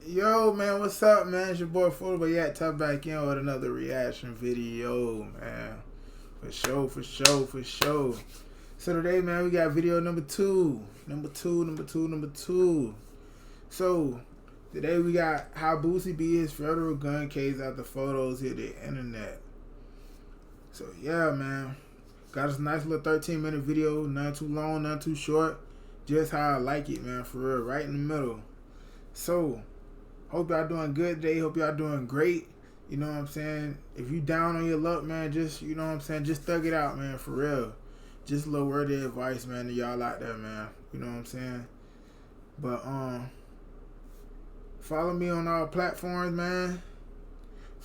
Yo, man, what's up, man? It's your boy FloridaBoyYak. Top back in with another reaction video, man. For sure. So today, man, we got video number two. So today we got how Boosie beat his federal gun case after photos hit the internet. So yeah, man, got us a nice little 13-minute video. Not too long, not too short. Just how I like it, man. For real, right in the middle. So hope y'all doing good today. Hope y'all doing great. You know what I'm saying? If you down on your luck, man, just, you know what I'm saying, just thug it out, man, for real. Just a little word of advice, man, to y'all out there, man. You know what I'm saying? But follow me on all platforms, man.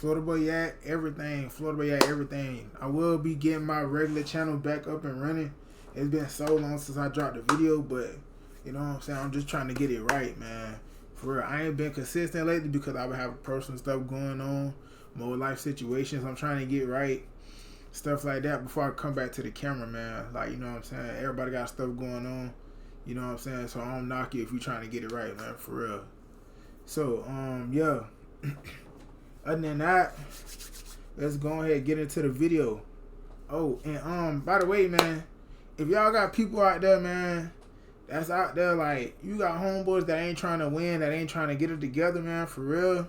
FloridaBoyYak, everything. FloridaBoyYak, everything. I will be getting my regular channel back up and running. It's been so long since I dropped a video, but you know what I'm saying? I'm just trying to get it right, man. For real, I ain't been consistent lately because I've been having personal stuff going on, more life situations I'm trying to get right, stuff like that before I come back to the camera, man. Like, you know what I'm saying? Everybody got stuff going on, you know what I'm saying? So I don't knock you if you're trying to get it right, man, for real. So, yeah. Other than that, let's go ahead and get into the video. Oh, and by the way, man, if y'all got people out there, man, that's out there, like, you got homeboys that ain't trying to win, that ain't trying to get it together, man, for real.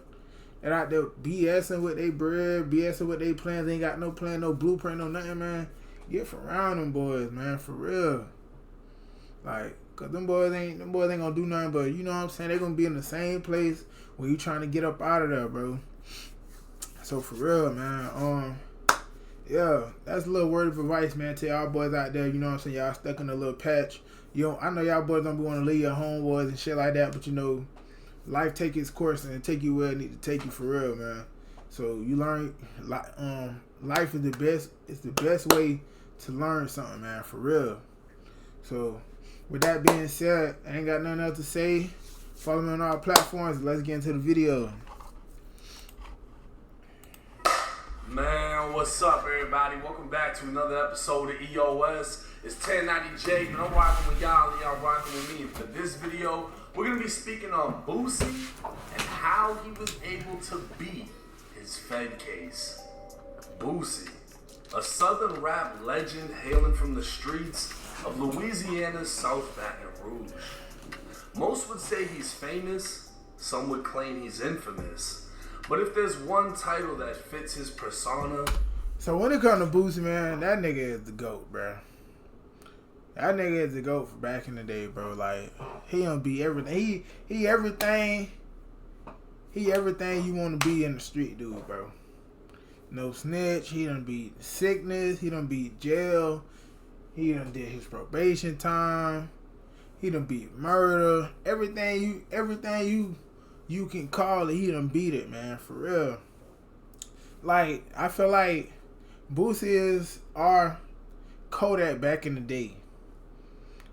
That out there BSing with they bread, BSing with they plans, ain't got no plan, no blueprint, no nothing, man. Get from around them boys, man, for real. Like, cause them boys ain't gonna do nothing but, you know what I'm saying, they gonna be in the same place when you trying to get up out of there, bro. So for real, man, yeah, that's a little word of advice, man, to y'all boys out there, you know what I'm saying, y'all stuck in a little patch. I know y'all boys don't be want to leave your homeboys and shit like that, but you know, life take its course and take you where it need to take you, for real, man. So you learn, life is the best. It's the best way to learn something, man, for real. So with that being said, I ain't got nothing else to say. Follow me on all platforms. Let's get into the video. Man, what's up, everybody? Welcome back to another episode of EOS. It's 1090J, and I'm rocking with y'all, and y'all rocking with me. For this video, we're going to be speaking on Boosie and how he was able to beat his Fed case. Boosie, a southern rap legend hailing from the streets of Louisiana's South Baton Rouge. Most would say he's famous, some would claim he's infamous. But if there's one title that fits his persona... So when it comes to Boosie, man, that nigga is the GOAT, bro. That nigga is the GOAT for back in the day, bro. Like, he done beat everything. He everything you want to be in the street, dude, bro. No snitch. He done beat sickness. He done beat jail. He done did his probation time. He done beat murder. Everything you can call it, he done beat it, man, for real. Like, I feel like Boosie is our Kodak back in the day.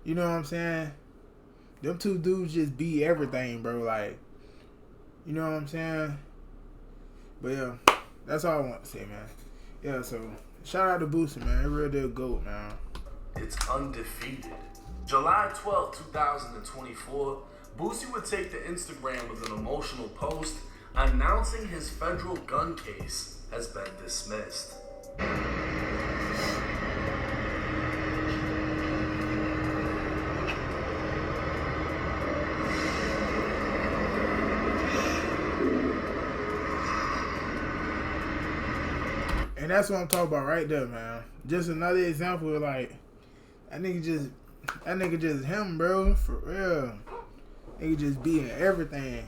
You know what I'm saying? Them two dudes just beat everything, bro. Like, you know what I'm saying? But yeah, that's all I want to say, man. Yeah, so shout out to Boosie, man. He real deal GOAT, man. It's undefeated. July 12, 2024, Boosie would take to Instagram with an emotional post announcing his federal gun case has been dismissed. And that's what I'm talking about right there, man. Just another example of, like, that nigga just him, bro, for real. Nigga just beating everything.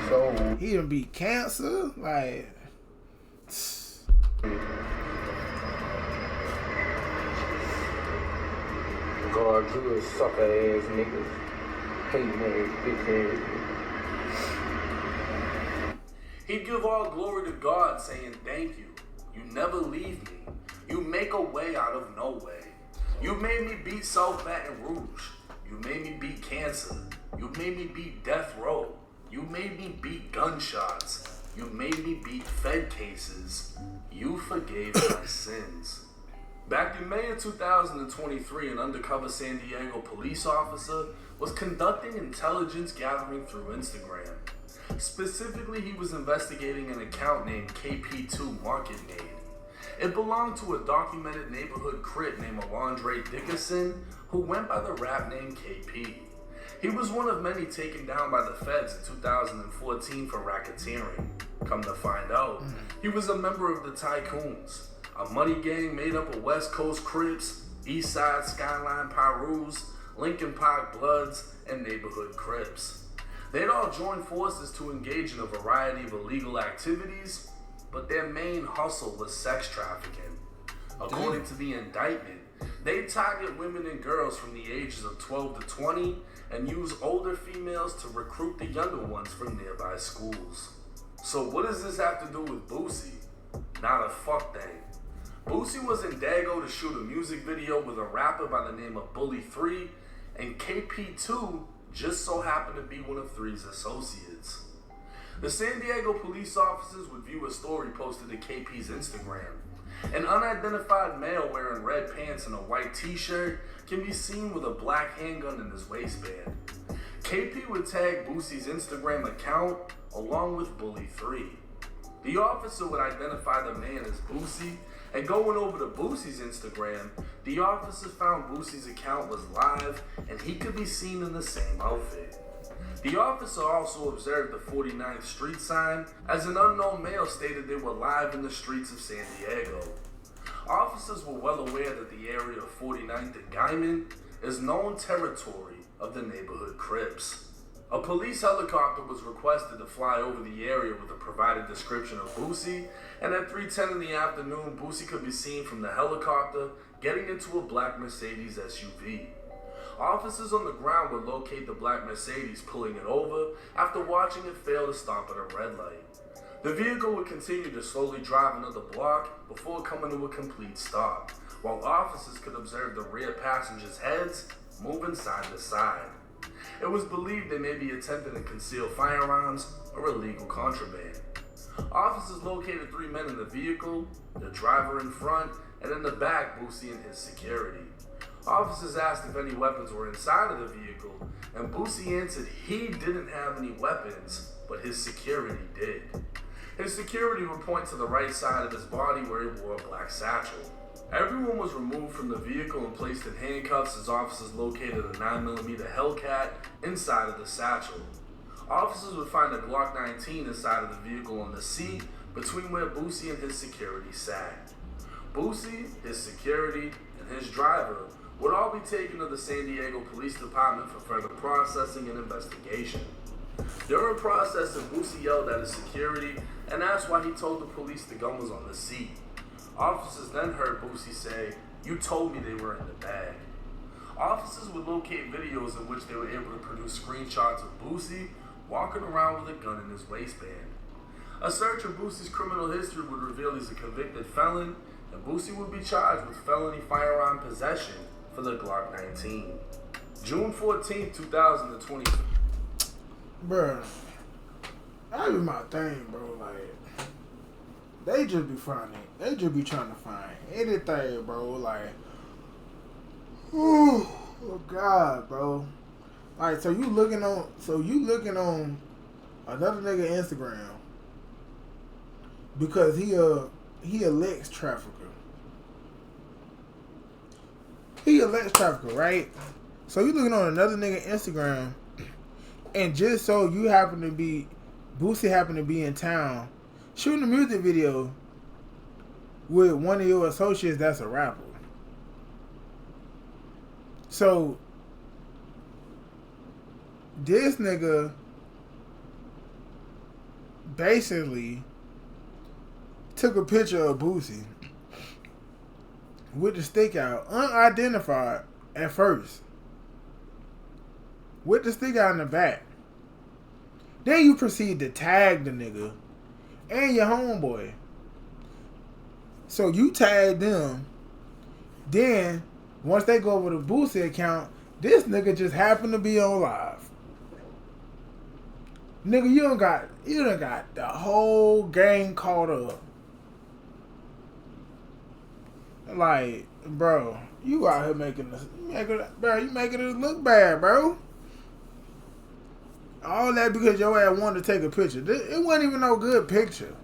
So he done beat cancer, like. God, you a sucker ass niggas. Hating ass bitch ass. He'd give all glory to God, saying, "Thank you. You never leave me. You make a way out of no way. You made me beat South Baton Rouge. You made me beat cancer. You made me beat death row. You made me beat gunshots. You made me beat Fed cases. You forgave my sins." Back in May of 2023, an undercover San Diego police officer was conducting intelligence gathering through Instagram. Specifically, he was investigating an account named KP2 Market Made. It belonged to a documented neighborhood crip named Alondre Dickinson, who went by the rap name KP. He was one of many taken down by the feds in 2014 for racketeering. Come to find out, he was a member of the Tycoons, a money gang made up of West Coast Crips, East Side Skyline Pyrus, Lincoln Park Bloods, and neighborhood Crips. They'd all joined forces to engage in a variety of illegal activities, but their main hustle was sex trafficking. According to the indictment, they target women and girls from the ages of 12 to 20 and use older females to recruit the younger ones from nearby schools. So what does this have to do with Boosie? Not a fuck thing. Boosie was in Dago to shoot a music video with a rapper by the name of Bully 3, and KP2 just so happened to be one of 3's associates. The San Diego police officers would view a story posted to KP's Instagram. An unidentified male wearing red pants and a white t-shirt can be seen with a black handgun in his waistband. KP would tag Boosie's Instagram account along with Bully 3. The officer would identify the man as Boosie, and going over to Boosie's Instagram, the officer found Boosie's account was live and he could be seen in the same outfit. The officer also observed the 49th Street sign as an unknown male stated they were live in the streets of San Diego. Officers were well aware that the area of 49th and Guyman is known territory of the neighborhood Crips. A police helicopter was requested to fly over the area with a provided description of Boosie, and at 3:10 in the afternoon, Boosie could be seen from the helicopter getting into a black Mercedes SUV. Officers on the ground would locate the black Mercedes pulling it over after watching it fail to stop at a red light. The vehicle would continue to slowly drive another block before coming to a complete stop, while officers could observe the rear passengers' heads moving side to side. It was believed they may be attempting to conceal firearms or illegal contraband. Officers located 3 men in the vehicle, the driver in front, and in the back, Boosie and his security. Officers asked if any weapons were inside of the vehicle, and Boosie answered he didn't have any weapons, but his security did. His security would point to the right side of his body where he wore a black satchel. Everyone was removed from the vehicle and placed in handcuffs as officers located a 9mm Hellcat inside of the satchel. Officers would find a Glock 19 inside of the vehicle on the seat between where Boosie and his security sat. Boosie, his security, and his driver would all be taken to the San Diego Police Department for further processing and investigation. During processing, Boosie yelled at his security and asked why he told the police the gun was on the seat. Officers then heard Boosie say, "You told me they were in the bag." Officers would locate videos in which they were able to produce screenshots of Boosie walking around with a gun in his waistband. A search of Boosie's criminal history would reveal he's a convicted felon, and Boosie would be charged with felony firearm possession for the Glock 19. June 14, 2020. Bruh, that be my thing, bro. Like, they just be finding, they just be trying to find anything, bro. Like, oh God, bro. Like, so you looking on another nigga Instagram because he a Lex trafficker. He a Lex trafficker, right? So you looking on another nigga Instagram, and just so you happen to be, Boosie happen to be in town shooting a music video with one of your associates that's a rapper. So this nigga basically took a picture of Boosie with the stick out, unidentified at first, with the stick out in the back. Then you proceed to tag the nigga and your homeboy. So you tag them. Then once they go over the Boosie account, this nigga just happened to be on live. Nigga, you done got the whole gang caught up. Like, bro, you out here making it look bad, bro. All that because your ass wanted to take a picture. It wasn't even no good picture.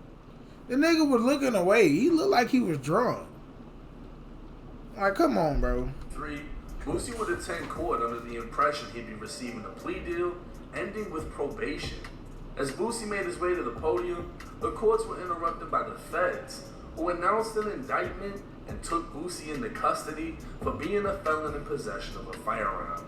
The nigga was looking away. He looked like he was drunk. Like, come on, bro. 3. Boosie would attend court under the impression he'd be receiving a plea deal, ending with probation. As Boosie made his way to the podium, the courts were interrupted by the feds, who announced an indictment and took Boosie into custody for being a felon in possession of a firearm.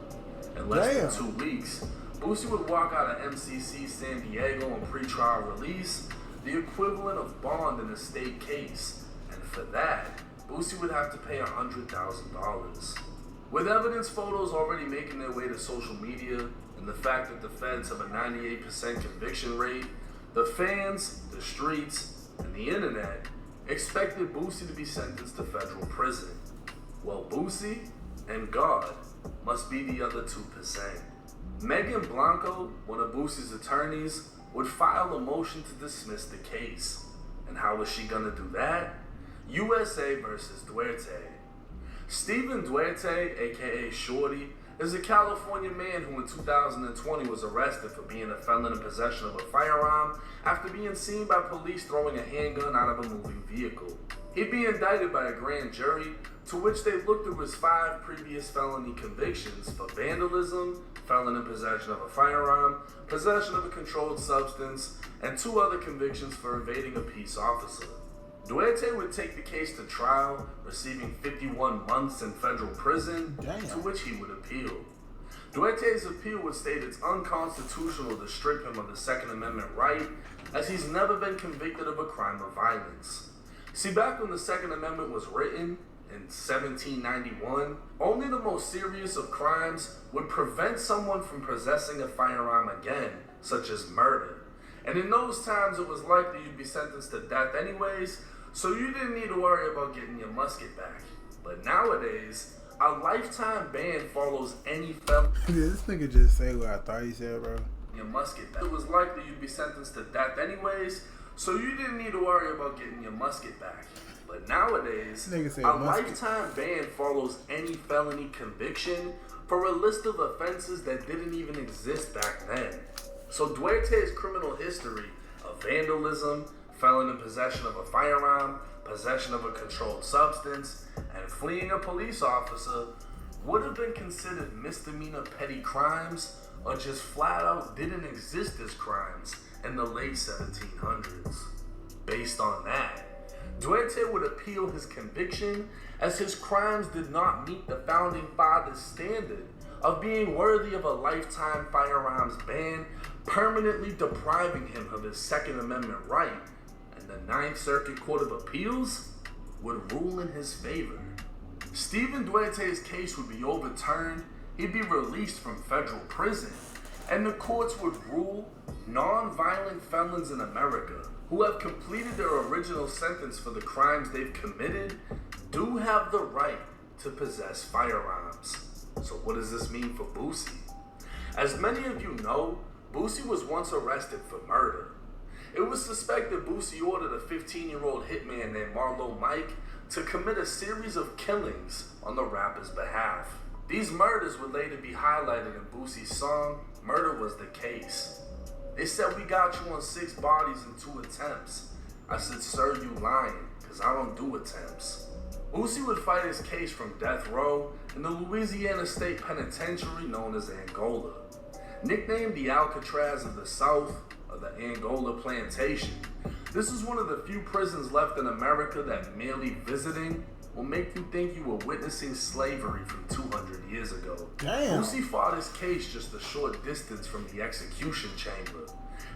In less than 2 weeks, Boosie would walk out of MCC San Diego on pretrial release, the equivalent of bond in a state case, and for that, Boosie would have to pay $100,000. With evidence photos already making their way to social media, and the fact that the feds have a 98% conviction rate, the fans, the streets, and the internet expected Boosie to be sentenced to federal prison. Well, Boosie and God must be the other 2%. Megan Blanco, one of Boosie's attorneys, would file a motion to dismiss the case. And how was she gonna do that? USA versus Duarte. Stephen Duarte, aka Shorty, is a California man who in 2020 was arrested for being a felon in possession of a firearm after being seen by police throwing a handgun out of a moving vehicle. He'd be indicted by a grand jury, to which they looked through his 5 previous felony convictions for vandalism, felon in possession of a firearm, possession of a controlled substance, and 2 other convictions for evading a peace officer. Duarte would take the case to trial, receiving 51 months in federal prison, to which he would appeal. Duarte's appeal would state it's unconstitutional to strip him of the Second Amendment right, as he's never been convicted of a crime of violence. See, back when the Second Amendment was written, in 1791, only the most serious of crimes would prevent someone from possessing a firearm again, such as murder. And in those times, it was likely you'd be sentenced to death anyways, so you didn't need to worry about getting your musket back. But nowadays, a lifetime ban follows any felon. This nigga just say what I thought he said, bro. Your musket back. It was likely you'd be sentenced to death anyways, so you didn't need to worry about getting your musket back. But nowadays, a lifetime ban follows any felony conviction for a list of offenses that didn't even exist back then. So Duarte's criminal history of vandalism, felon in possession of a firearm, possession of a controlled substance, and fleeing a police officer would have been considered misdemeanor petty crimes, or just flat out didn't exist as crimes in the late 1700s. Based on that, Duarte would appeal his conviction as his crimes did not meet the Founding Fathers' standard of being worthy of a lifetime firearms ban, permanently depriving him of his Second Amendment right, and the Ninth Circuit Court of Appeals would rule in his favor. Stephen Duarte's case would be overturned, he'd be released from federal prison, and the courts would rule non-violent felons in America who have completed their original sentence for the crimes they've committed do have the right to possess firearms. So what does this mean for Boosie? As many of you know, Boosie was once arrested for murder. It was suspected Boosie ordered a 15-year-old hitman named Marlo Mike to commit a series of killings on the rapper's behalf. These murders would later be highlighted in Boosie's song, Murder Was the Case. They said, "We got you on 6 bodies in 2 attempts. I said, sir, you lying, cause I don't do attempts." Boosie would fight his case from death row in the Louisiana State Penitentiary known as Angola. Nicknamed the Alcatraz of the South, or the Angola Plantation, this is one of the few prisons left in America that merely visiting will make you think you were witnessing slavery from 200 years ago. Damn. Boosie fought his case just a short distance from the execution chamber,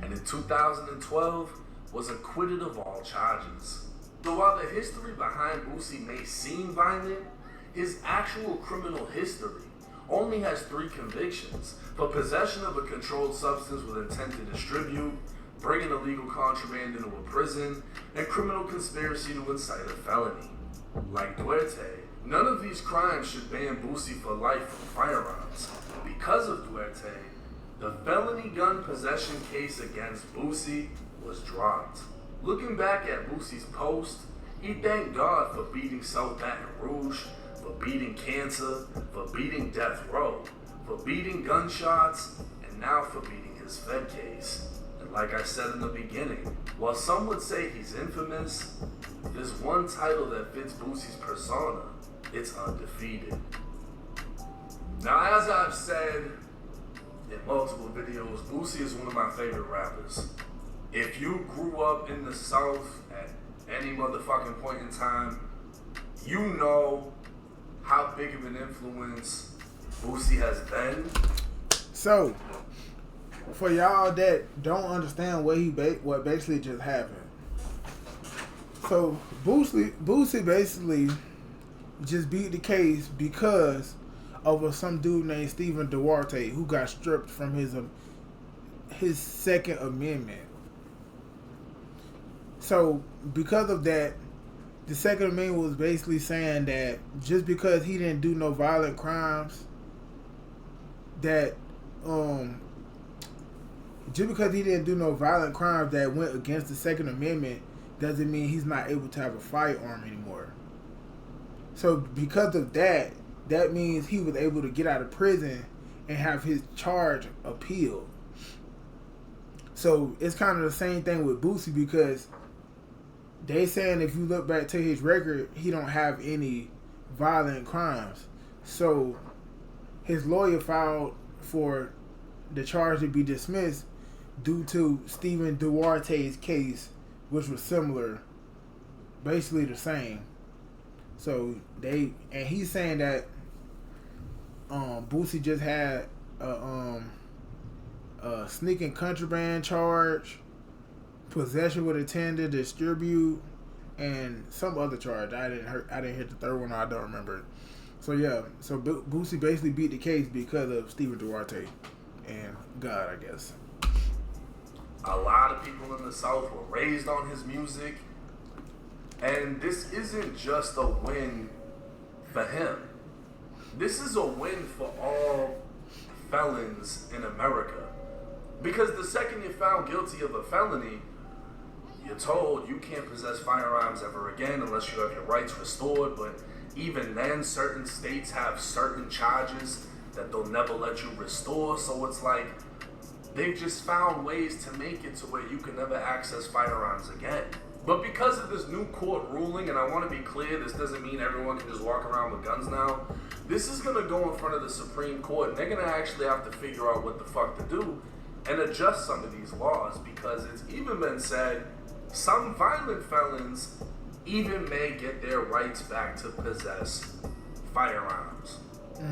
and in 2012 was acquitted of all charges. So while the history behind Boosie may seem violent, his actual criminal history only has 3 convictions for possession of a controlled substance with intent to distribute, bringing illegal contraband into a prison, and criminal conspiracy to incite a felony. Like Duarte, none of these crimes should ban Boosie for life from firearms. Because of Duarte, the felony gun possession case against Boosie was dropped. Looking back at Boosie's post, he thanked God for beating South Baton Rouge, for beating cancer, for beating death row, for beating gunshots, and now for beating his this Fed case. And like I said in the beginning, while some would say he's infamous, there's one title that fits Boosie's persona. It's undefeated. Now, as I've said in multiple videos, Boosie is one of my favorite rappers. If you grew up in the South at any motherfucking point in time, you know how big of an influence Boosie has been. So, for y'all that don't understand what basically just happened. So, Boosie basically just beat the case because of some dude named Stephen Duarte who got stripped from his Second Amendment. So, because of that, the Second Amendment was basically saying that just because he didn't do no violent crimes, that that went against the Second Amendment, doesn't mean he's not able to have a firearm anymore. So because of that, that means he was able to get out of prison and have his charge appealed. So it's kind of the same thing with Boosie, because they saying if you look back to his record, he don't have any violent crimes. So his lawyer filed for the charge to be dismissed due to Stephen Duarte's case, which was similar, basically the same. So he's saying that Boosie just had a sneaking contraband charge, possession with intent to distribute, and some other charge. I didn't hit the third one. I don't remember. So yeah, so Boosie basically beat the case because of Stephen Duarte and God, I guess. A lot of people in the South were raised on his music, and this isn't just a win for him. This is a win for all felons in America. Because the second you're found guilty of a felony, you're told you can't possess firearms ever again unless you have your rights restored. But even then, certain states have certain charges that they'll never let you restore. So it's like they've just found ways to make it to where you can never access firearms again. But because of this new court ruling, and I want to be clear, this doesn't mean everyone can just walk around with guns now. This is going to go in front of the Supreme Court, and they're going to actually have to figure out what the fuck to do and adjust some of these laws, because it's even been said some violent felons even may get their rights back to possess firearms.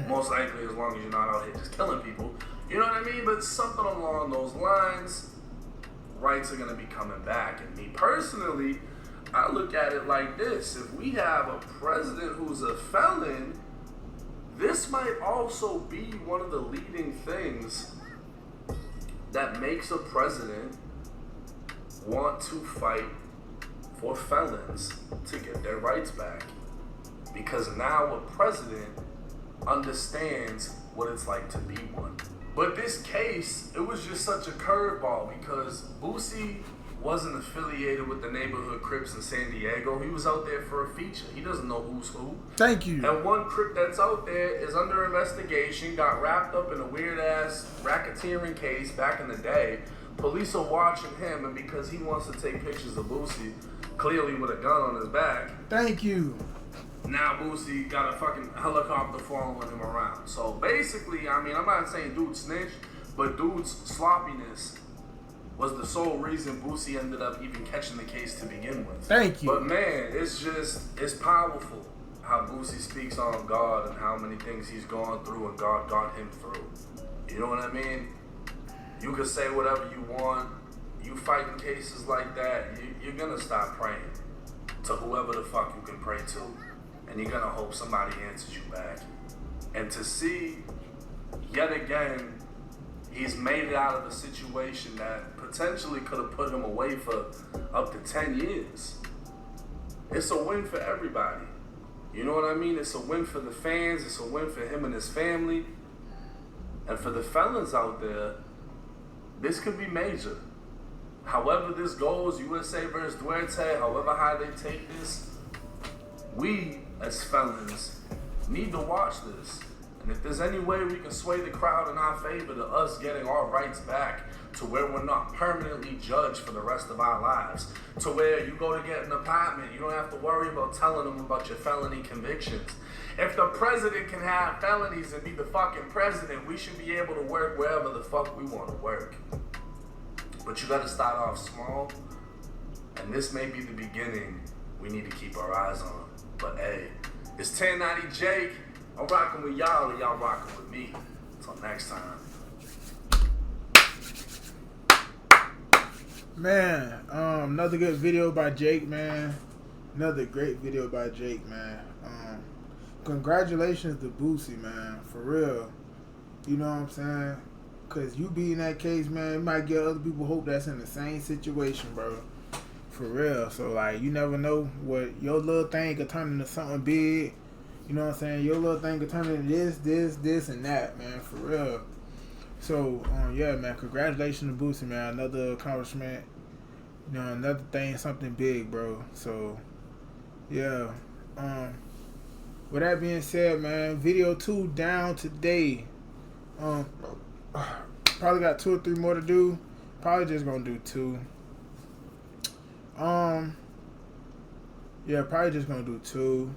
Most likely as long as you're not out here just killing people. You know what I mean? But something along those lines, rights are going to be coming back. And me personally, I look at it like this. If we have a president who's a felon, this might also be one of the leading things that makes a president want to fight for felons to get their rights back. Because now a president understands what it's like to be one. But this case, it was just such a curveball because Boosie wasn't affiliated with the neighborhood Crips in San Diego. He was out there for a feature. He doesn't know who's who. Thank you. And one Crip that's out there is under investigation, got wrapped up in a weird-ass racketeering case back in the day. Police are watching him, and because he wants to take pictures of Boosie, clearly with a gun on his back. Thank you. Now Boosie got a fucking helicopter following him around. So basically, I mean, I'm not saying dude snitched, but dude's sloppiness was the sole reason Boosie ended up even catching the case to begin with. Thank you. But man, it's powerful how Boosie speaks on God and how many things he's gone through and God got him through. You know what I mean? You can say whatever you want. You fighting cases like that, you're gonna stop praying to whoever the fuck you can pray to. And you're gonna hope somebody answers you back. And to see, yet again, he's made it out of a situation that potentially could have put him away for up to 10 years. It's a win for everybody. You know what I mean? It's a win for the fans. It's a win for him and his family. And for the felons out there, this could be major. However this goes, USA versus Duarte, however high they take this, we, as felons, need to watch this. And if there's any way we can sway the crowd in our favor to us getting our rights back, to where we're not permanently judged for the rest of our lives, to where you go to get an apartment, you don't have to worry about telling them about your felony convictions. If the president can have felonies and be the fucking president, we should be able to work wherever the fuck we want to work. But you gotta start off small, and this may be the beginning we need to keep our eyes on. But hey, it's 1090 Jake. I'm rocking with y'all and y'all rocking with me. Until next time. Man, another good video by Jake, man. Another great video by Jake, man. Congratulations to Boosie, man. For real. You know what I'm saying? Because you be in that case, man, it might give other people hope that's in the same situation, bro. For real. So, like, you never know what your little thing could turn into something big. You know what I'm saying? Your little thing could turn into this, and that, man. For real. So, yeah, man, congratulations to Boosie, man. Another accomplishment. You know, another thing, something big, bro. So, yeah. With that being said, man, video 2 down today. Probably got 2 or 3 more to do. Probably just gonna do 2. Yeah, probably just gonna do 2.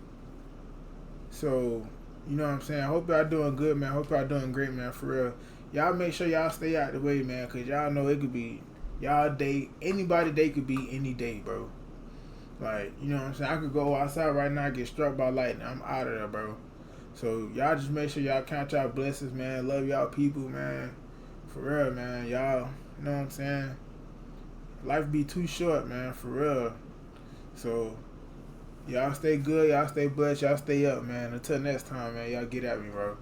So, you know what I'm saying? I hope y'all doing good, man. I hope y'all doing great, man, for real. Y'all make sure y'all stay out the way, man, because y'all know it could be y'all day. Anybody day could be any day, bro. Like, you know what I'm saying? I could go outside right now, get struck by lightning. I'm out of there, bro. So, y'all just make sure y'all count y'all blessings, man. Love y'all people, man. For real, man. Y'all, you know what I'm saying? Life be too short, man, for real. So, y'all stay good. Y'all stay blessed. Y'all stay up, man. Until next time, man. Y'all get at me, bro.